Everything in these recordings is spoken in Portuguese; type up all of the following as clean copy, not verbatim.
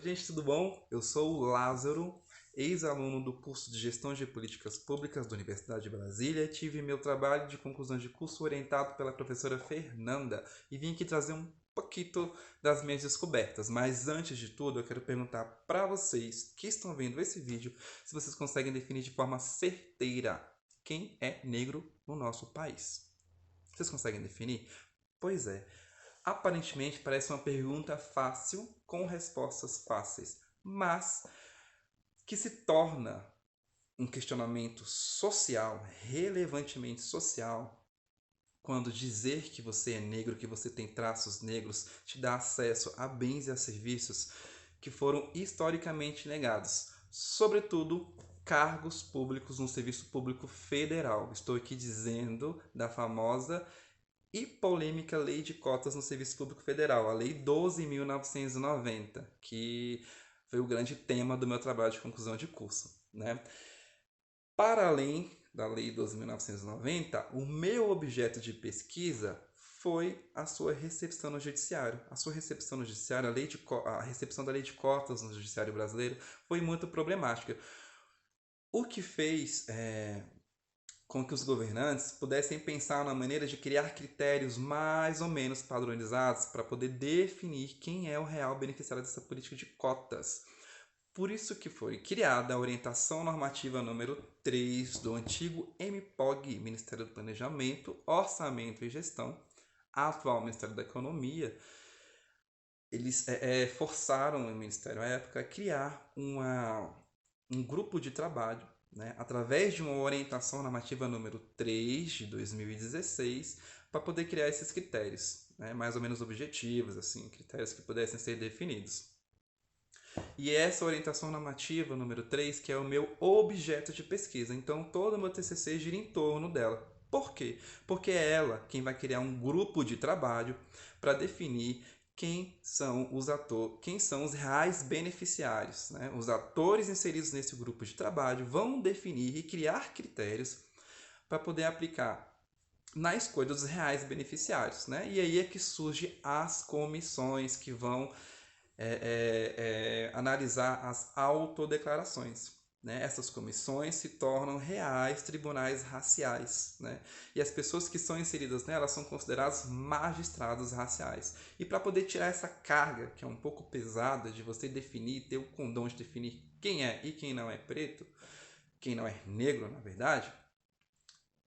Oi, gente, tudo bom? Eu sou o Lázaro, ex-aluno do curso de Gestão de Políticas Públicas da Universidade de Brasília. Tive meu trabalho de conclusão de curso orientado pela professora Fernanda e vim aqui trazer um pouquinho das minhas descobertas. Mas antes de tudo, eu quero perguntar para vocês que estão vendo esse vídeo se vocês conseguem definir de forma certeira quem é negro no nosso país. Vocês conseguem definir? Pois é. Aparentemente parece uma pergunta fácil com respostas fáceis, mas que se torna um questionamento social, relevantemente social, quando dizer que você é negro, que você tem traços negros, te dá acesso a bens e a serviços que foram historicamente negados, sobretudo cargos públicos no serviço público federal. Estou aqui dizendo da famosa e polêmica Lei de Cotas no Serviço Público Federal, a Lei 12.990, que foi o grande tema do meu trabalho de conclusão de curso, né? Para além da Lei 12.990, o meu objeto de pesquisa foi a sua recepção no judiciário. A sua recepção no judiciário, a recepção da Lei de Cotas no judiciário brasileiro foi muito problemática. O que fez com que os governantes pudessem pensar na maneira de criar critérios mais ou menos padronizados para poder definir quem é o real beneficiário dessa política de cotas. Por isso que foi criada a orientação normativa número 3 do antigo MPOG, Ministério do Planejamento, Orçamento e Gestão, atual Ministério da Economia. Eles forçaram o Ministério à época a criar um grupo de trabalho, né, através de uma orientação normativa número 3 de 2016, para poder criar esses critérios, né, mais ou menos objetivos, assim, critérios que pudessem ser definidos. E essa orientação normativa número 3 que é o meu objeto de pesquisa. Então, todo o meu TCC gira em torno dela. Por quê? Porque é ela quem vai criar um grupo de trabalho para definir quem são os reais beneficiários. Né? Os atores inseridos nesse grupo de trabalho vão definir e criar critérios para poder aplicar na escolha dos reais beneficiários. Né? E aí é que surgem as comissões que vão analisar as autodeclarações. Né? Essas comissões se tornam reais tribunais raciais, né? E as pessoas que são inseridas nelas são consideradas magistrados raciais. E para poder tirar essa carga, que é um pouco pesada, de você definir, ter o condão de definir quem é e quem não é preto, quem não é negro, na verdade,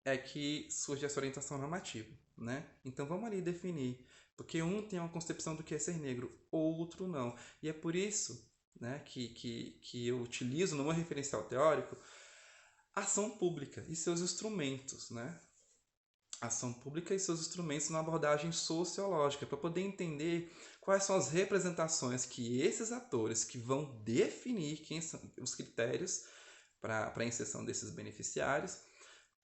é que surge essa orientação normativa. Né? Então vamos ali definir, porque um tem uma concepção do que é ser negro, outro não. E é por isso, né, que eu utilizo no meu referencial teórico ação pública e seus instrumentos, né? Ação pública e seus instrumentos na abordagem sociológica, para poder entender quais são as representações que esses atores que vão definir quem são os critérios para a inserção desses beneficiários.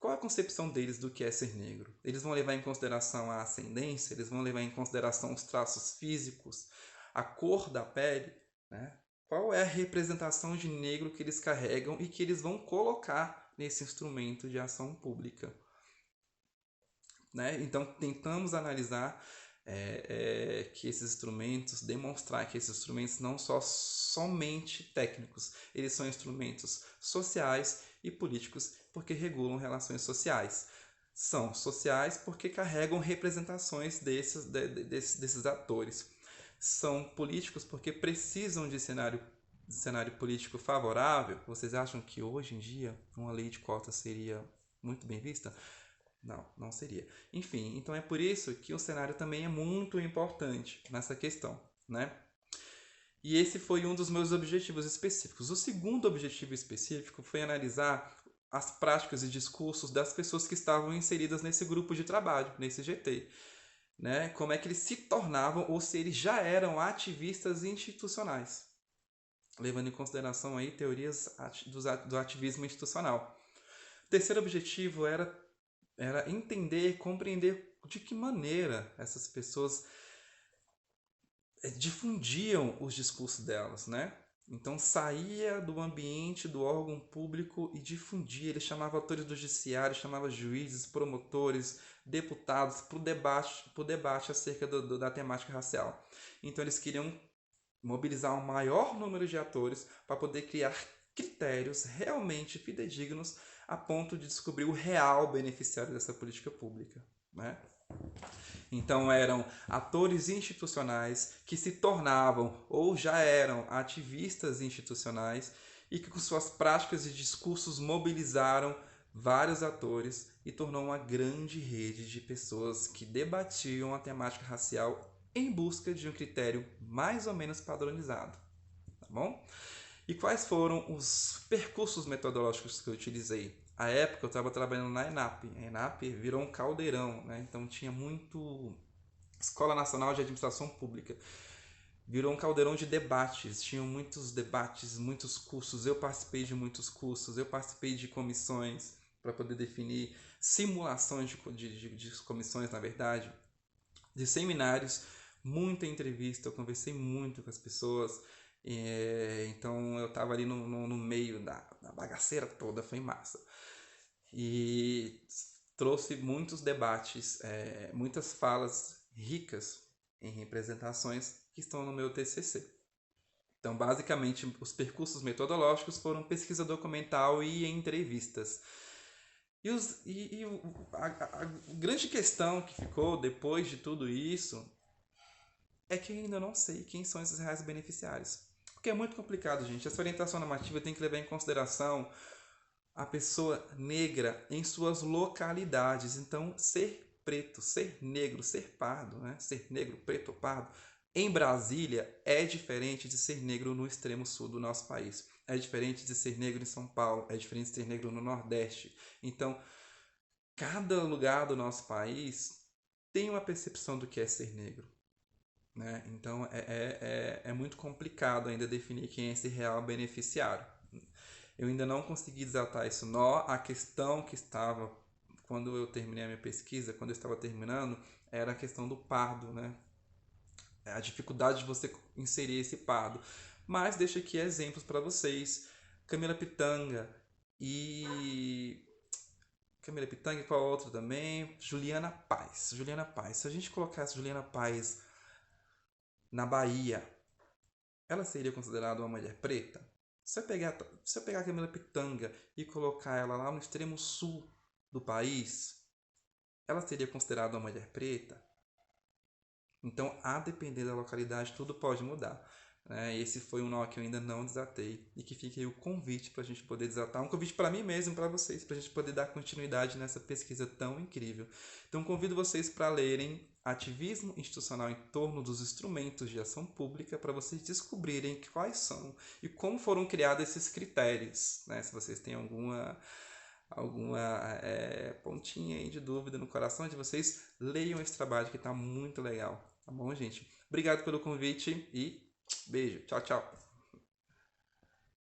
Qual a concepção deles do que é ser negro? Eles vão levar em consideração a ascendência? Eles vão levar em consideração os traços físicos? A cor da pele? Né? Qual é a representação de negro que eles carregam e que eles vão colocar nesse instrumento de ação pública? Né? Então, tentamos analisar que esses instrumentos, demonstrar que esses instrumentos não são somente técnicos, eles são instrumentos sociais e políticos porque regulam relações sociais. São sociais porque carregam representações desses atores. São políticos porque precisam de cenário político favorável. Vocês acham que hoje em dia uma lei de cotas seria muito bem vista? Não, não seria. Enfim, então é por isso que o cenário também é muito importante nessa questão, né? E esse foi um dos meus objetivos específicos. O segundo objetivo específico foi analisar as práticas e discursos das pessoas que estavam inseridas nesse grupo de trabalho, nesse GT. Né? Como é que eles se tornavam ou se eles já eram ativistas institucionais, levando em consideração aí teorias do ativismo institucional. O terceiro objetivo era entender, compreender de que maneira essas pessoas difundiam os discursos delas, né? Então saía do ambiente do órgão público e difundia. Ele chamava autores do judiciário, chamava juízes, promotores, deputados para o debate acerca da temática racial. Então eles queriam mobilizar um maior número de atores para poder criar critérios realmente fidedignos a ponto de descobrir o real beneficiário dessa política pública, né? Então eram atores institucionais que se tornavam ou já eram ativistas institucionais e que com suas práticas e discursos mobilizaram vários atores e tornou uma grande rede de pessoas que debatiam a temática racial em busca de um critério mais ou menos padronizado, tá bom? E quais foram os percursos metodológicos que eu utilizei? À época eu estava trabalhando na ENAP. A ENAP virou um caldeirão, né? Então tinha muito Escola Nacional de Administração Pública. Virou um caldeirão de debates, tinham muitos debates, muitos cursos. Eu participei de muitos cursos, eu participei de comissões para poder definir simulações de comissões, na verdade, de seminários, muita entrevista, eu conversei muito com as pessoas. Então eu estava ali no meio da bagaceira toda, foi massa. E trouxe muitos debates, muitas falas ricas em representações que estão no meu TCC. Então, basicamente, os percursos metodológicos foram pesquisa documental e entrevistas. A grande questão que ficou depois de tudo isso é que eu ainda não sei quem são esses reais beneficiários. Porque é muito complicado, gente. Essa orientação normativa tem que levar em consideração a pessoa negra em suas localidades. Então, ser preto, ser negro, ser pardo, né? Ser negro, preto ou pardo, em Brasília é diferente de ser negro no extremo sul do nosso país. É diferente de ser negro em São Paulo, é diferente de ser negro no Nordeste. Então, cada lugar do nosso país tem uma percepção do que é ser negro, né? Então, é muito complicado ainda definir quem é esse real beneficiário. Eu ainda não consegui desatar esse nó. A questão que estava, quando eu terminei a minha pesquisa, quando eu estava terminando, era a questão do pardo, né? A dificuldade de você inserir esse pardo. Mas deixo aqui exemplos para vocês. Camila Pitanga e... Camila Pitanga e qual outro também? Juliana Paz. Juliana Paz. Se a gente colocasse Juliana Paz na Bahia, ela seria considerada uma mulher preta? Se eu pegar a Camila Pitanga e colocar ela lá no extremo sul do país, ela seria considerada uma mulher preta? Então, a depender da localidade, tudo pode mudar, né? Esse foi um nó que eu ainda não desatei e que fica aí o convite para a gente poder desatar. Um convite para mim mesmo, para vocês, para a gente poder dar continuidade nessa pesquisa tão incrível. Então, convido vocês para lerem Ativismo Institucional em torno dos instrumentos de ação pública, para vocês descobrirem quais são e como foram criados esses critérios, né? Se vocês têm alguma pontinha aí de dúvida no coração de vocês, leiam esse trabalho que está muito legal, tá bom, gente? Obrigado pelo convite e beijo, tchau, tchau!